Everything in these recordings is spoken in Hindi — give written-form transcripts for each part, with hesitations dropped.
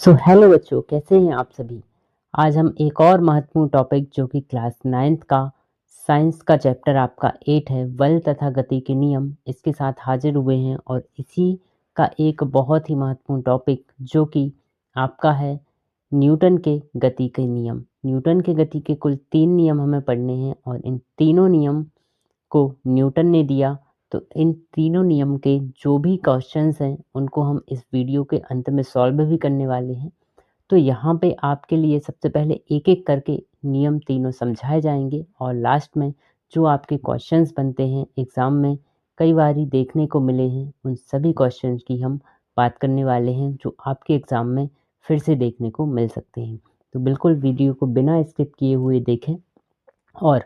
हेलो बच्चों, कैसे हैं आप सभी। आज हम एक और महत्वपूर्ण टॉपिक जो कि क्लास 9th का साइंस का चैप्टर आपका 8 है, बल तथा गति के नियम, इसके साथ हाजिर हुए हैं। और इसी का एक बहुत ही महत्वपूर्ण टॉपिक जो कि आपका है न्यूटन के गति के नियम। न्यूटन के गति के कुल 3 नियम हमें पढ़ने हैं और इन तीनों नियम को न्यूटन ने दिया। तो इन तीनों नियम के जो भी क्वेश्चंस हैं उनको हम इस वीडियो के अंत में सॉल्व भी करने वाले हैं। तो यहाँ पे आपके लिए सबसे पहले एक-एक करके नियम तीनों समझाए जाएँगे और लास्ट में जो आपके क्वेश्चंस बनते हैं एग्ज़ाम में कई बारी देखने को मिले हैं, उन सभी क्वेश्चंस की हम बात करने वाले हैं जो आपके एग्ज़ाम में फिर से देखने को मिल सकते हैं। तो बिल्कुल वीडियो को बिना स्किप किए हुए देखें और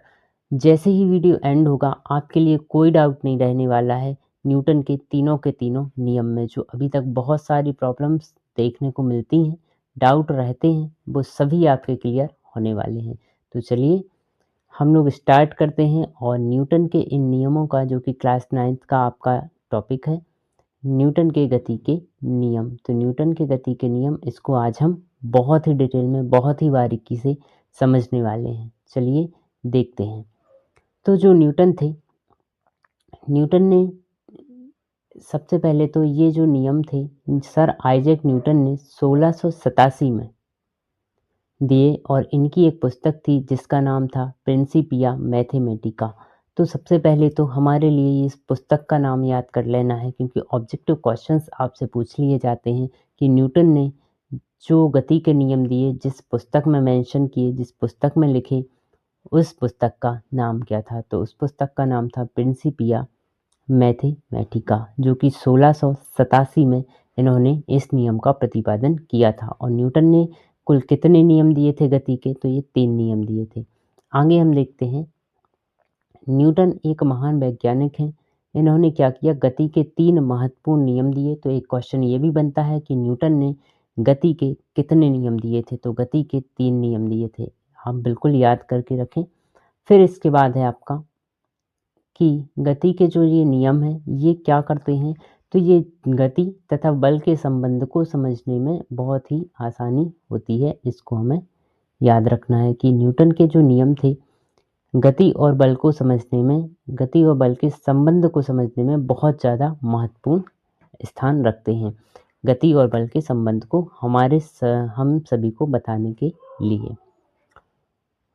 जैसे ही वीडियो एंड होगा आपके लिए कोई डाउट नहीं रहने वाला है न्यूटन के तीनों नियम में। जो अभी तक बहुत सारी प्रॉब्लम्स देखने को मिलती हैं, डाउट रहते हैं, वो सभी आपके क्लियर होने वाले हैं। तो चलिए हम लोग स्टार्ट करते हैं और न्यूटन के इन नियमों का जो कि क्लास 9th का आपका टॉपिक है, न्यूटन के गति के नियम। तो न्यूटन के गति के नियम इसको आज हम बहुत ही डिटेल में, बहुत ही बारीकी से समझने वाले हैं। चलिए देखते हैं। तो जो न्यूटन थे, न्यूटन ने सबसे पहले तो ये जो नियम थे सर आइजैक न्यूटन ने 1687 में दिए और इनकी एक पुस्तक थी जिसका नाम था प्रिंसिपिया मैथमेटिका। तो सबसे पहले तो हमारे लिए इस पुस्तक का नाम याद कर लेना है क्योंकि ऑब्जेक्टिव क्वेश्चंस आपसे पूछ लिए जाते हैं कि न्यूटन ने जो गति के नियम दिए, जिस पुस्तक में मेंशन किए, जिस पुस्तक में लिखे, उस पुस्तक का नाम क्या था। तो उस पुस्तक का नाम था प्रिंसिपिया मैथमेटिका जो कि 1687 में इन्होंने इस नियम का प्रतिपादन किया था। और न्यूटन ने कुल कितने नियम दिए थे गति के, तो ये 3 नियम दिए थे। आगे हम देखते हैं, न्यूटन एक महान वैज्ञानिक हैं। इन्होंने क्या किया, गति के 3 महत्वपूर्ण नियम दिए। तो एक क्वेश्चन ये भी बनता है कि न्यूटन ने गति के कितने नियम दिए थे, तो गति के 3 नियम दिए थे। हम बिल्कुल याद करके रखें। फिर इसके बाद है आपका कि गति के जो ये नियम हैं ये क्या करते हैं, तो ये गति तथा बल के संबंध को समझने में बहुत ही आसानी होती है। इसको हमें याद रखना है कि न्यूटन के जो नियम थे गति और बल को समझने में, गति और बल के संबंध को समझने में बहुत ज़्यादा महत्वपूर्ण स्थान रखते हैं। गति और बल के संबंध को हम सभी को बताने के लिए।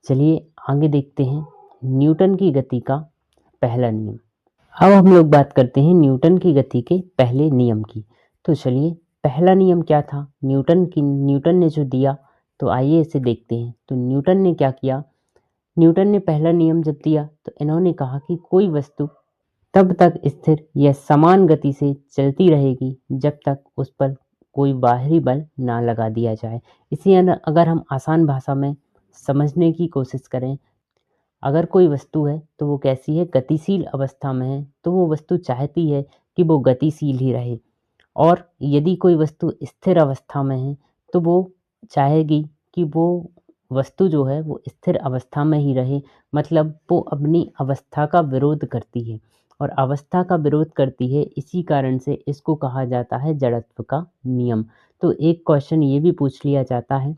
चलिए आगे देखते हैं न्यूटन की गति का पहला नियम। अब हम लोग बात करते हैं न्यूटन की गति के पहले नियम की। तो चलिए पहला नियम क्या था न्यूटन ने जो दिया, तो आइए इसे देखते हैं। तो न्यूटन ने क्या किया, न्यूटन ने पहला नियम जब दिया तो इन्होंने कहा कि कोई वस्तु तब तक स्थिर या समान गति से चलती रहेगी जब तक उस पर कोई बाहरी बल ना लगा दिया जाए। इसी अगर हम आसान भाषा में समझने की कोशिश करें, अगर कोई वस्तु है तो वो कैसी है, गतिशील अवस्था में है, तो वो वस्तु चाहती है कि वो गतिशील ही रहे। और यदि कोई वस्तु स्थिर अवस्था में है तो वो चाहेगी कि वो वस्तु जो है वो स्थिर अवस्था में ही रहे। मतलब वो अपनी अवस्था का विरोध करती है और अवस्था का विरोध करती है, इसी कारण से इसको कहा जाता है जड़त्व का नियम। तो एक क्वेश्चन ये भी पूछ लिया जाता है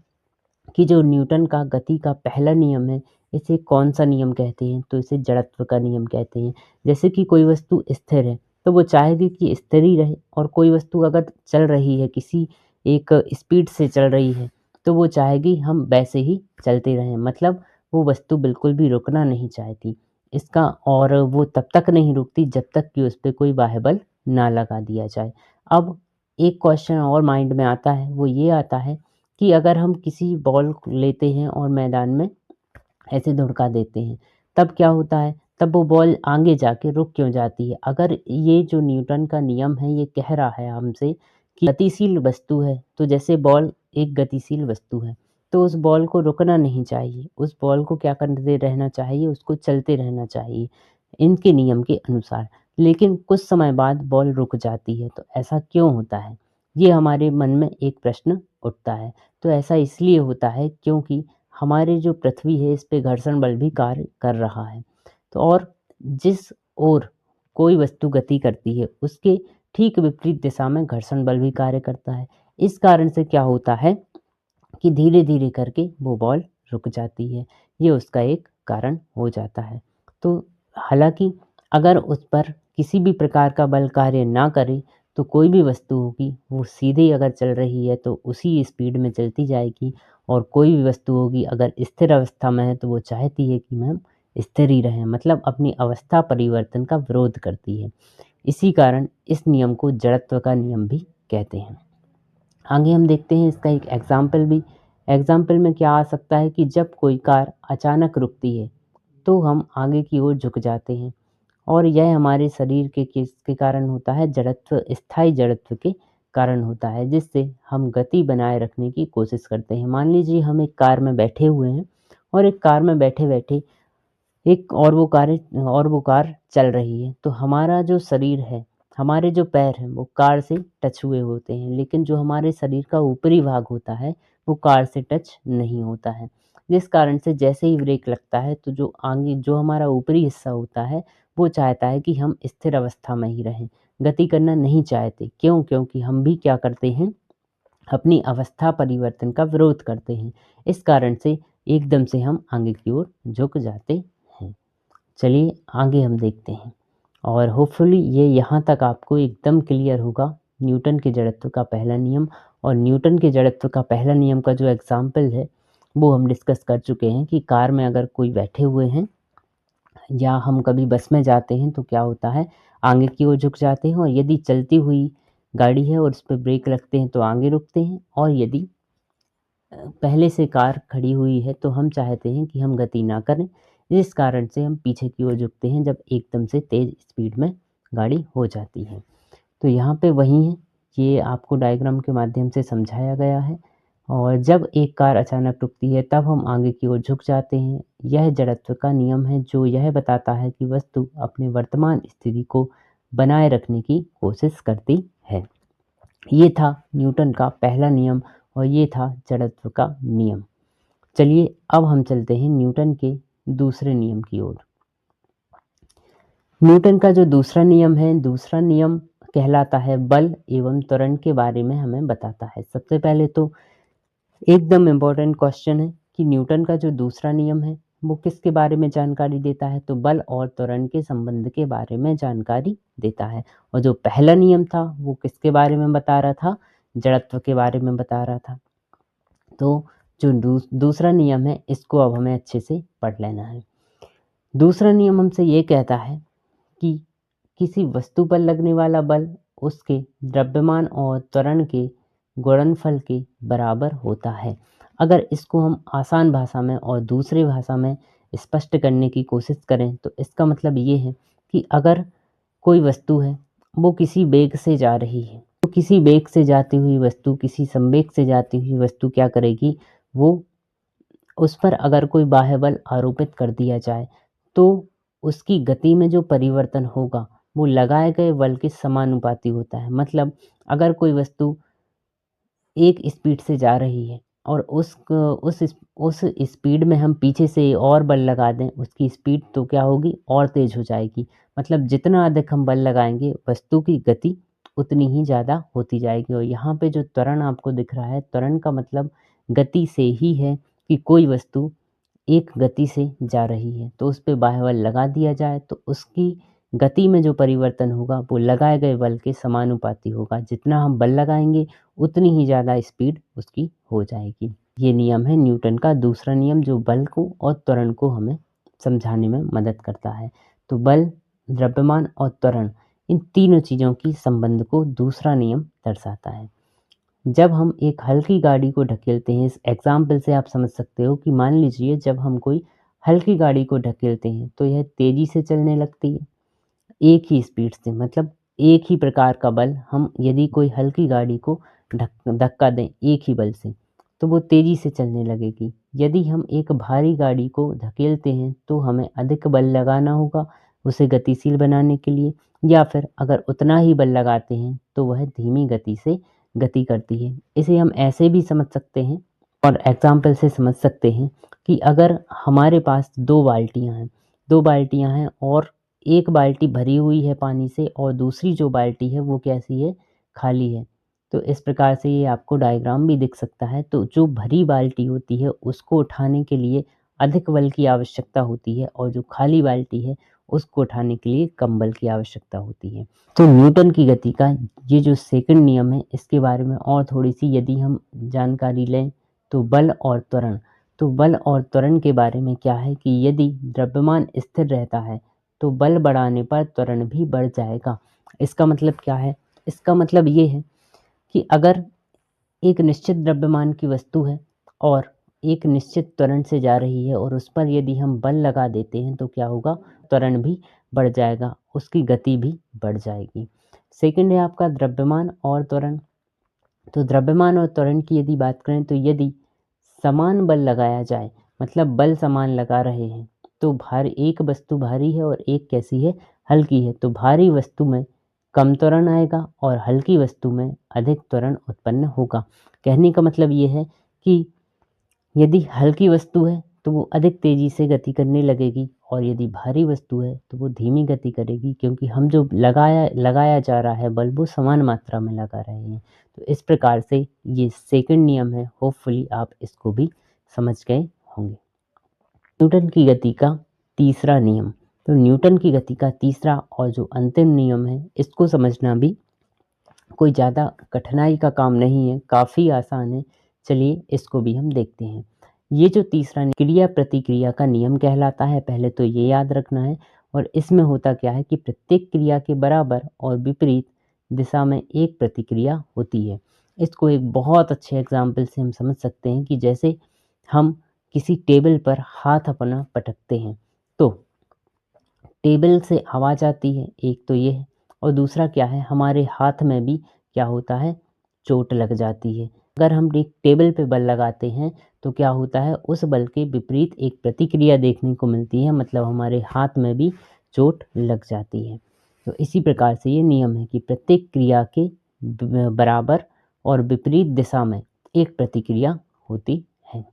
कि जो न्यूटन का गति का पहला नियम है इसे कौन सा नियम कहते हैं, तो इसे जड़त्व का नियम कहते हैं। जैसे कि कोई वस्तु स्थिर है तो वो चाहेगी कि स्थिर ही रहे, और कोई वस्तु अगर चल रही है, किसी एक स्पीड से चल रही है, तो वो चाहेगी हम वैसे ही चलते रहें। मतलब वो वस्तु बिल्कुल भी रुकना नहीं चाहती इसका, और वो तब तक नहीं रुकती जब तक कि उस पर कोई बाह्य बल ना लगा दिया जाए। अब एक क्वेश्चन और माइंड में आता है, वो ये आता है कि अगर हम किसी बॉल को लेते हैं और मैदान में ऐसे धुड़का देते हैं, तब क्या होता है, तब वो बॉल आगे जाके रुक क्यों जाती है। अगर ये जो न्यूटन का नियम है ये कह रहा है हमसे कि गतिशील वस्तु है, तो जैसे बॉल एक गतिशील वस्तु है तो उस बॉल को रुकना नहीं चाहिए, उस बॉल को क्या करते रहना चाहिए, उसको चलते रहना चाहिए इनके नियम के अनुसार। लेकिन कुछ समय बाद बॉल रुक जाती है, तो ऐसा क्यों होता है, ये हमारे मन में एक प्रश्न उठता है। तो ऐसा इसलिए होता है क्योंकि हमारे जो पृथ्वी है इस पे घर्षण बल भी कार्य कर रहा है। तो और जिस ओर कोई वस्तु गति करती है उसके ठीक विपरीत दिशा में घर्षण बल भी कार्य करता है। इस कारण से क्या होता है कि धीरे-धीरे करके वो बॉल रुक जाती है। ये उसका एक कारण हो जाता है। तो हालाँकि अगर उस पर किसी भी प्रकार का बल कार्य ना करे, तो कोई भी वस्तु होगी वो सीधे अगर चल रही है तो उसी स्पीड में चलती जाएगी, और कोई भी वस्तु होगी अगर स्थिर अवस्था में है तो वो चाहती है कि हम स्थिर ही रहें, मतलब अपनी अवस्था परिवर्तन का विरोध करती है। इसी कारण इस नियम को जड़त्व का नियम भी कहते हैं। आगे हम देखते हैं इसका एक एग्ज़ाम्पल भी। एग्ज़ाम्पल में क्या आ सकता है कि जब कोई कार अचानक रुकती है, तो हम आगे की ओर झुक जाते हैं, और यह हमारे शरीर के किसके कारण होता है? जड़त्व, स्थायी जड़त्व के कारण होता है, जिससे हम गति बनाए रखने की कोशिश करते हैं। मान लीजिए हम एक कार में बैठे हुए हैं, और एक कार में बैठे-बैठे एक और वो कार चल रही है, तो हमारा जो शरीर है, हमारे जो पैर हैं, वो कार से टच हुए होते हैं, लेकिन जो हमारे शरीर का ऊपरी भाग होता है, वो कार से टच नहीं होता है। जिस कारण से जैसे ही ब्रेक लगता है, तो जो आगे जो हमारा ऊपरी हिस्सा होता है, वो चाहता है कि हम स्थिर अवस्था में ही रहें, गति करना नहीं चाहते। क्यों? क्योंकि हम भी क्या करते हैं? अपनी अवस्था परिवर्तन का विरोध करते हैं। इस कारण से एकदम से हम आगे की ओर झुक जाते हैं। चलिए आगे हम देखते हैं, और होपफुली ये यहाँ तक आपको एकदम क्लियर होगा न्यूटन के जड़त्व का पहला नियम। और न्यूटन के जड़त्व का पहला नियम का जो एग्ज़ाम्पल है, वो हम डिस्कस कर चुके हैं कि कार में अगर कोई बैठे हुए हैं, या हम कभी बस में जाते हैं, तो क्या होता है, आगे की ओर झुक जाते हैं, और यदि चलती हुई गाड़ी है और उस पे ब्रेक लगते हैं तो आगे रुकते हैं, और यदि पहले से कार खड़ी हुई है तो हम चाहते हैं कि हम गति ना करें, जिस कारण से हम पीछे की ओर झुकते हैं जब एकदम से तेज़ स्पीड में गाड़ी हो जाती है। तो यहाँ पे वही है, ये आपको डायग्राम के माध्यम से समझाया गया है, और जब एक कार अचानक रुकती है तब हम आगे की ओर झुक जाते हैं। यह जड़त्व का नियम है, जो यह बताता है कि वस्तु अपने वर्तमान स्थिति को बनाए रखने की कोशिश करती है। ये था न्यूटन का पहला नियम, और ये था जड़त्व का नियम। चलिए अब हम चलते हैं न्यूटन के दूसरे नियम की ओर। न्यूटन का जो दूसरा नियम है, दूसरा नियम कहलाता है बल एवं त्वरण के बारे में हमें बताता है। सबसे पहले तो एकदम इम्पोर्टेंट क्वेश्चन है कि न्यूटन का जो दूसरा नियम है, वो किसके बारे में जानकारी देता है? तो बल और त्वरण के संबंध के बारे में जानकारी देता है। और जो पहला नियम था, वो किसके बारे में बता रहा था? जड़त्व के बारे में बता रहा था। तो जो दूसरा नियम है, इसको अब हमें अच्छे से पढ़ लेना है। दूसरा नियम हमसे ये कहता है कि किसी वस्तु पर लगने वाला बल उसके द्रव्यमान और त्वरण के गुणनफल के बराबर होता है। अगर इसको हम आसान भाषा में और दूसरी भाषा में स्पष्ट करने की कोशिश करें, तो इसका मतलब ये है कि अगर कोई वस्तु है, वो किसी वेग से जा रही है, तो किसी वेग से जाती हुई वस्तु, किसी संवेग से जाती हुई वस्तु क्या करेगी? वो उस पर अगर कोई बाह्य बल आरोपित कर दिया जाए, तो उसकी गति में जो परिवर्तन होगा, वो लगाए गए बल के समानुपाती होता है। मतलब अगर कोई वस्तु एक स्पीड से जा रही है, और उस स्पीड में हम पीछे से और बल लगा दें, उसकी स्पीड तो क्या होगी? और तेज़ हो जाएगी। मतलब जितना अधिक हम बल लगाएँगे, वस्तु की गति उतनी ही ज़्यादा होती जाएगी। और यहाँ पे जो त्वरण आपको दिख रहा है, त्वरण का मतलब गति से ही है कि कोई वस्तु एक गति से जा रही है, तो उस पे बाह्य बल लगा दिया जाए, तो उसकी गति में जो परिवर्तन होगा, वो लगाए गए बल के समानुपाती होगा। जितना हम बल लगाएँगे, उतनी ही ज़्यादा स्पीड उसकी हो जाएगी। ये नियम है न्यूटन का दूसरा नियम, जो बल को और त्वरण को हमें समझाने में मदद करता है। तो बल, द्रव्यमान और त्वरण, इन तीनों चीज़ों की संबंध को दूसरा नियम दर्शाता है। जब हम एक हल्की गाड़ी को ढकेलते हैं, इस एग्ज़ाम्पल से आप समझ सकते हो कि मान लीजिए जब हम कोई हल्की गाड़ी को ढकेलते हैं, तो यह तेज़ी से चलने लगती है, एक ही स्पीड से, मतलब एक ही प्रकार का बल, हम यदि कोई हल्की गाड़ी को धक्का दें एक ही बल से, तो वो तेज़ी से चलने लगेगी। यदि हम एक भारी गाड़ी को धकेलते हैं, तो हमें अधिक बल लगाना होगा उसे गतिशील बनाने के लिए, या फिर अगर उतना ही बल लगाते हैं, तो वह धीमी गति से गति करती है। इसे हम ऐसे भी समझ सकते हैं, और एग्ज़ाम्पल से समझ सकते हैं कि अगर हमारे पास 2 बाल्टियाँ हैं, और एक बाल्टी भरी हुई है पानी से, और दूसरी जो बाल्टी है वो कैसी है? खाली है। तो इस प्रकार से ये आपको डायग्राम भी दिख सकता है। तो जो भरी बाल्टी होती है उसको उठाने के लिए अधिक बल की आवश्यकता होती है और जो खाली बाल्टी है उसको उठाने के लिए कम बल की आवश्यकता होती है। तो न्यूटन की गति का ये जो सेकंड नियम है इसके बारे में और थोड़ी-सी यदि हम जानकारी लें तो बल और त्वरण। तो बल और त्वरण के बारे में क्या है कि यदि द्रव्यमान स्थिर रहता है तो बल बढ़ाने पर त्वरण भी बढ़ जाएगा। इसका मतलब क्या है? इसका मतलब ये है कि अगर एक निश्चित द्रव्यमान की वस्तु है और एक निश्चित त्वरण से जा रही है और उस पर यदि हम बल लगा देते हैं तो क्या होगा? त्वरण भी बढ़ जाएगा, उसकी गति भी बढ़ जाएगी। सेकंड है आपका द्रव्यमान और त्वरण। तो द्रव्यमान और त्वरण की यदि बात करें तो यदि समान बल लगाया जाए, मतलब बल समान लगा रहे हैं, तो एक वस्तु भारी है और एक कैसी है? हल्की है। तो भारी वस्तु में कम त्वरण आएगा और हल्की वस्तु में अधिक त्वरण उत्पन्न होगा। कहने का मतलब ये है कि यदि हल्की वस्तु है तो वो अधिक तेज़ी से गति करने लगेगी और यदि भारी वस्तु है तो वो धीमी गति करेगी, क्योंकि हम जो लगाया जा रहा है बल वो समान मात्रा में लगा रहे हैं। तो इस प्रकार से ये सेकंड नियम है, होपफुली आप इसको भी समझ गए होंगे। न्यूटन की गति का तीसरा नियम। तो न्यूटन की गति का तीसरा और जो अंतिम नियम है इसको समझना भी कोई ज़्यादा कठिनाई का काम नहीं है, काफ़ी आसान है। चलिए इसको भी हम देखते हैं। ये जो तीसरा क्रिया प्रतिक्रिया का नियम कहलाता है, पहले तो ये याद रखना है। और इसमें होता क्या है कि प्रत्येक क्रिया के बराबर और विपरीत दिशा में एक प्रतिक्रिया होती है। इसको एक बहुत अच्छे एग्जाम्पल से हम समझ सकते हैं कि जैसे हम किसी टेबल पर हाथ अपना पटकते हैं तो टेबल से आवाज़ आती है, एक तो ये है। और दूसरा क्या है, हमारे हाथ में भी क्या होता है? चोट लग जाती है। अगर हम एक टेबल पे बल लगाते हैं तो क्या होता है? उस बल के विपरीत एक प्रतिक्रिया देखने को मिलती है, मतलब हमारे हाथ में भी चोट लग जाती है। तो इसी प्रकार से ये नियम है कि प्रत्येक क्रिया के बराबर और विपरीत दिशा में एक प्रतिक्रिया होती है।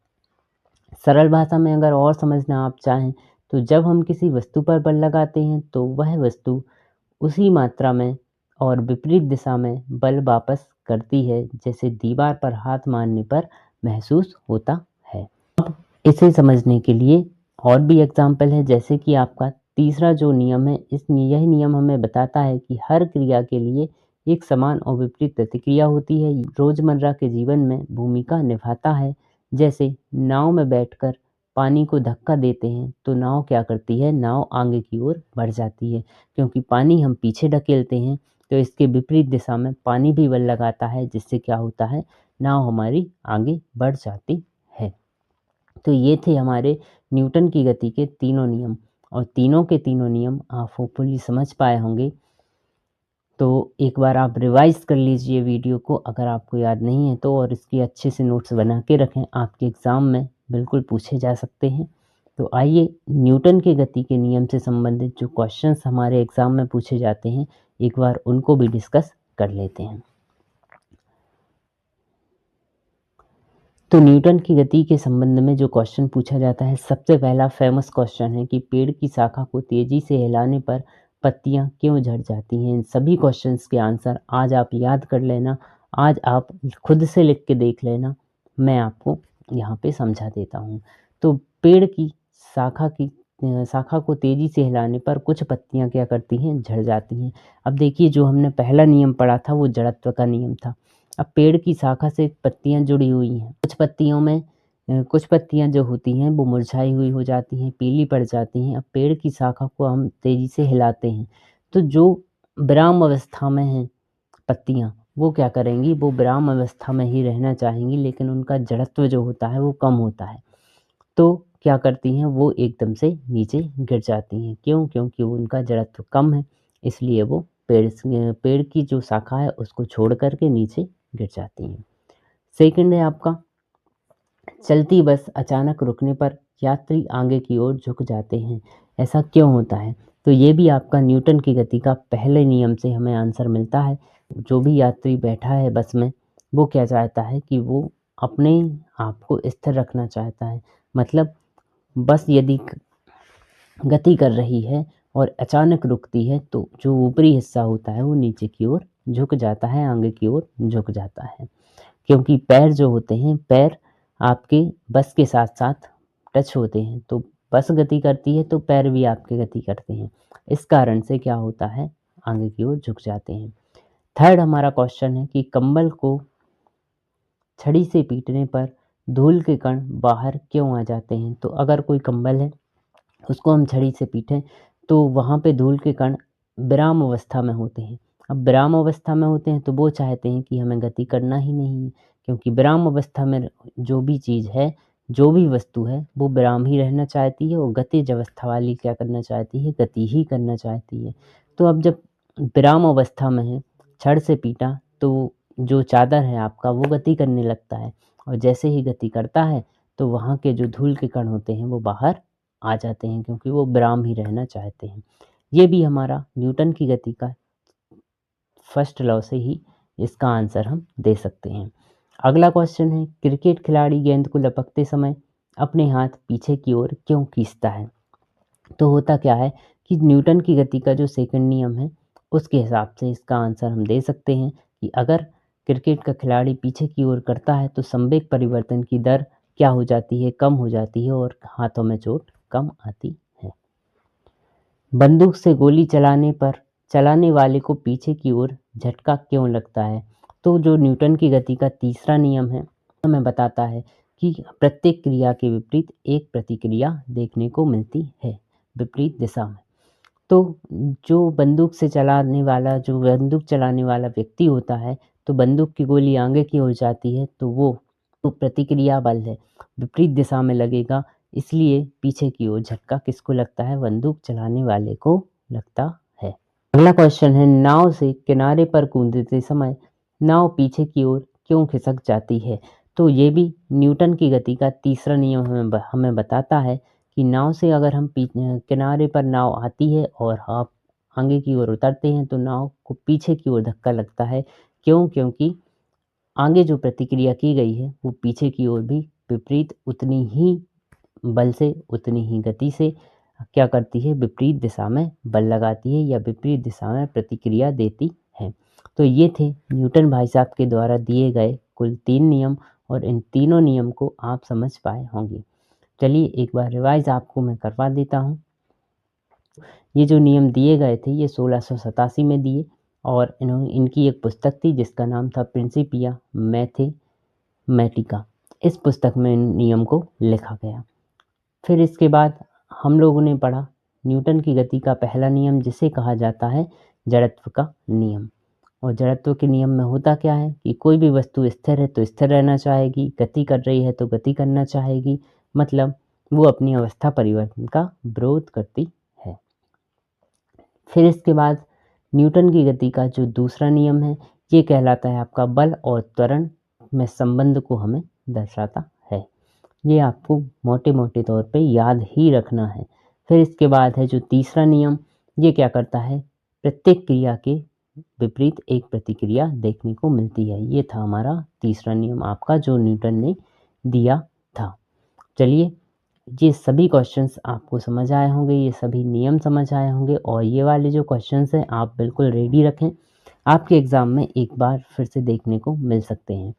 सरल भाषा में अगर और समझना आप चाहें तो जब हम किसी वस्तु पर बल लगाते हैं तो वह वस्तु उसी मात्रा में और विपरीत दिशा में बल वापस करती है, जैसे दीवार पर हाथ मारने पर महसूस होता है। अब इसे समझने के लिए और भी एग्जाम्पल है, जैसे कि आपका तीसरा जो नियम है, यह नियम हमें बताता है कि हर क्रिया के लिए एक समान और विपरीत प्रतिक्रिया होती है। रोजमर्रा के जीवन में भूमिका निभाता है। जैसे नाव में बैठकर पानी को धक्का देते हैं तो नाव क्या करती है? नाव आगे की ओर बढ़ जाती है, क्योंकि पानी हम पीछे ढकेलते हैं तो इसके विपरीत दिशा में पानी भी बल लगाता है, जिससे क्या होता है? नाव हमारी आगे बढ़ जाती है। तो ये थे हमारे न्यूटन की गति के तीनों नियम, और तीनों के तीनों नियम आप होपफुली समझ पाए होंगे। तो एक बार आप रिवाइज़ कर लीजिए वीडियो को, अगर आपको याद नहीं है तो, और इसके अच्छे से नोट्स बना के रखें, आपके एग्ज़ाम में बिल्कुल पूछे जा सकते हैं। तो आइए न्यूटन के गति के नियम से संबंधित जो क्वेश्चंस हमारे एग्ज़ाम में पूछे जाते हैं, एक बार उनको भी डिस्कस कर लेते हैं। तो न्यूटन की गति के संबंध में जो क्वेश्चन पूछा जाता है, सबसे पहला फेमस क्वेश्चन है कि पेड़ की शाखा को तेजी से हिलाने पर पत्तियां क्यों झड़ जाती हैं। इन सभी क्वेश्चंस के आंसर आज आप याद कर लेना, आज आप खुद से लिख के देख लेना, मैं आपको यहाँ पे समझा देता हूँ। तो पेड़ की शाखा को तेजी से हिलाने पर कुछ पत्तियां क्या करती हैं? झड़ जाती हैं। अब देखिए, जो हमने पहला नियम पढ़ा था वो जड़त्व का नियम था। अब पेड़ की शाखा से पत्तियां जुड़ी हुई हैं, कुछ पत्तियां जो होती हैं वो मुरझाई हुई हो जाती हैं, पीली पड़ जाती हैं। अब पेड़ की शाखा को हम तेजी से हिलाते हैं तो जो विराम अवस्था में हैं पत्तियां, वो क्या करेंगी? वो विराम अवस्था में ही रहना चाहेंगी, लेकिन उनका जड़त्व जो होता है वो कम होता है। तो क्या करती हैं? वो एकदम से नीचे गिर जाती हैं। क्यों? क्योंकि उनका जड़त्व कम है, इसलिए वो पेड़ की जो शाखा है उसको छोड़ करके नीचे गिर जाती हैं। सेकंड है आपका, चलती बस अचानक रुकने पर यात्री आगे की ओर झुक जाते हैं, ऐसा क्यों होता है? तो ये भी आपका न्यूटन की गति का पहले नियम से हमें आंसर मिलता है। जो भी यात्री बैठा है बस में, वो क्या चाहता है कि वो अपने आप को स्थिर रखना चाहता है। मतलब बस यदि गति कर रही है और अचानक रुकती है तो जो ऊपरी हिस्सा होता है वो नीचे की ओर झुक जाता है, आगे की ओर झुक जाता है। क्योंकि पैर जो होते हैं, पैर आपके बस के साथ-साथ टच होते हैं, तो बस गति करती है तो पैर भी आपके गति करते हैं। इस कारण से क्या होता है, आगे की ओर झुक जाते हैं। थर्ड हमारा क्वेश्चन है कि कंबल को छड़ी से पीटने पर धूल के कण बाहर क्यों आ जाते हैं? तो अगर कोई कंबल है, उसको हम छड़ी से पीटें, तो वहाँ पे धूल के कण विराम अवस्था में होते हैं। अब विराम अवस्था में होते हैं तो वो चाहते हैं कि हमें गति करना ही नहीं है, क्योंकि विराम अवस्था में जो भी चीज़ है, जो भी वस्तु है, वो विराम ही रहना चाहती है और गतिज अवस्था वाली क्या करना चाहती है, गति ही करना चाहती है। तो अब जब विराम अवस्था में है, छड़ से पीटा तो जो चादर है आपका वो गति करने लगता है, और जैसे ही गति करता है तो वहाँ के जो धूल के कण होते हैं वो बाहर आ जाते हैं, क्योंकि वो विराम ही रहना चाहते हैं। ये भी हमारा न्यूटन की गति का फर्स्ट लॉ से ही इसका आंसर हम दे सकते हैं। अगला क्वेश्चन है, क्रिकेट खिलाड़ी गेंद को लपकते समय अपने हाथ पीछे की ओर क्यों खींचता है? तो होता क्या है कि न्यूटन की गति का जो सेकंड नियम है, उसके हिसाब से इसका आंसर हम दे सकते हैं कि अगर क्रिकेट का खिलाड़ी पीछे की ओर करता है तो संवेग परिवर्तन की दर क्या हो जाती है, कम हो जाती है और हाथों में चोट कम आती है। बंदूक से गोली चलाने पर चलाने वाले को पीछे की ओर झटका क्यों लगता है? तो जो न्यूटन की गति का तीसरा नियम है, हमें बताता है कि प्रत्येक क्रिया के विपरीत एक प्रतिक्रिया देखने को मिलती है, विपरीत दिशा में। तो जो बंदूक चलाने वाला व्यक्ति होता है, तो बंदूक की गोली आगे की ओर जाती है, तो वो तो प्रतिक्रिया बल है, विपरीत दिशा में लगेगा, इसलिए पीछे की ओर झटका किसको लगता है, बंदूक चलाने वाले को लगता है। अगला क्वेश्चन है, नाव से किनारे पर कूदते समय नाव पीछे की ओर क्यों खिसक जाती है? तो ये भी न्यूटन की गति का तीसरा नियम हमें बताता है कि नाव से अगर हम किनारे पर नाव आती है और आप आगे की ओर उतरते हैं तो नाव को पीछे की ओर धक्का लगता है। क्यों? क्योंकि आगे जो प्रतिक्रिया की गई है वो पीछे की ओर भी विपरीत उतनी ही बल से, उतनी ही गति से क्या करती है, विपरीत दिशा में बल लगाती है या विपरीत दिशा में प्रतिक्रिया देती है। तो ये थे न्यूटन भाई साहब के द्वारा दिए गए कुल 3 नियम, और इन तीनों नियम को आप समझ पाए होंगे। चलिए एक बार रिवाइज़ आपको मैं करवा देता हूँ। ये जो नियम दिए गए थे ये 1687 में दिए, और इनकी एक पुस्तक थी जिसका नाम था प्रिंसिपिया मैथमेटिका। इस पुस्तक में इन नियम को लिखा गया। फिर इसके बाद हम लोगों ने पढ़ा न्यूटन की गति का पहला नियम, जिसे कहा जाता है जड़त्व का नियम। और जड़त्व के नियम में होता क्या है कि कोई भी वस्तु स्थिर है तो स्थिर रहना चाहेगी, गति कर रही है तो गति करना चाहेगी, मतलब वो अपनी अवस्था परिवर्तन का विरोध करती है। फिर इसके बाद न्यूटन की गति का जो दूसरा नियम है, ये कहलाता है आपका बल और त्वरण में संबंध को हमें दर्शाता है। ये आपको मोटे-मोटे तौर पे याद ही रखना है। फिर इसके बाद है जो तीसरा नियम, ये क्या करता है, प्रत्येक क्रिया के विपरीत एक प्रतिक्रिया देखने को मिलती है। ये था हमारा तीसरा नियम आपका जो न्यूटन ने दिया था। चलिए, ये सभी क्वेश्चंस आपको समझ आए होंगे, ये सभी नियम समझ आए होंगे, और ये वाले जो क्वेश्चंस हैं आप बिल्कुल रेडी रखें। आपके एग्ज़ाम में एक बार फिर से देखने को मिल सकते हैं।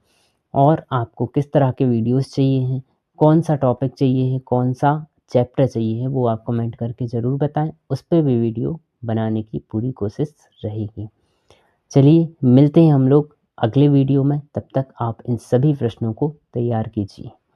और आपको किस तरह के वीडियोस चाहिए हैं, कौन-सा टॉपिक चाहिए है, कौन-सा चैप्टर चाहिए है, वो आप कमेंट करके ज़रूर बताएँ। उस पे भी वीडियो बनाने की पूरी कोशिश रहेगी। चलिए, मिलते हैं हम लोग अगले वीडियो में, तब तक आप इन सभी प्रश्नों को तैयार कीजिए।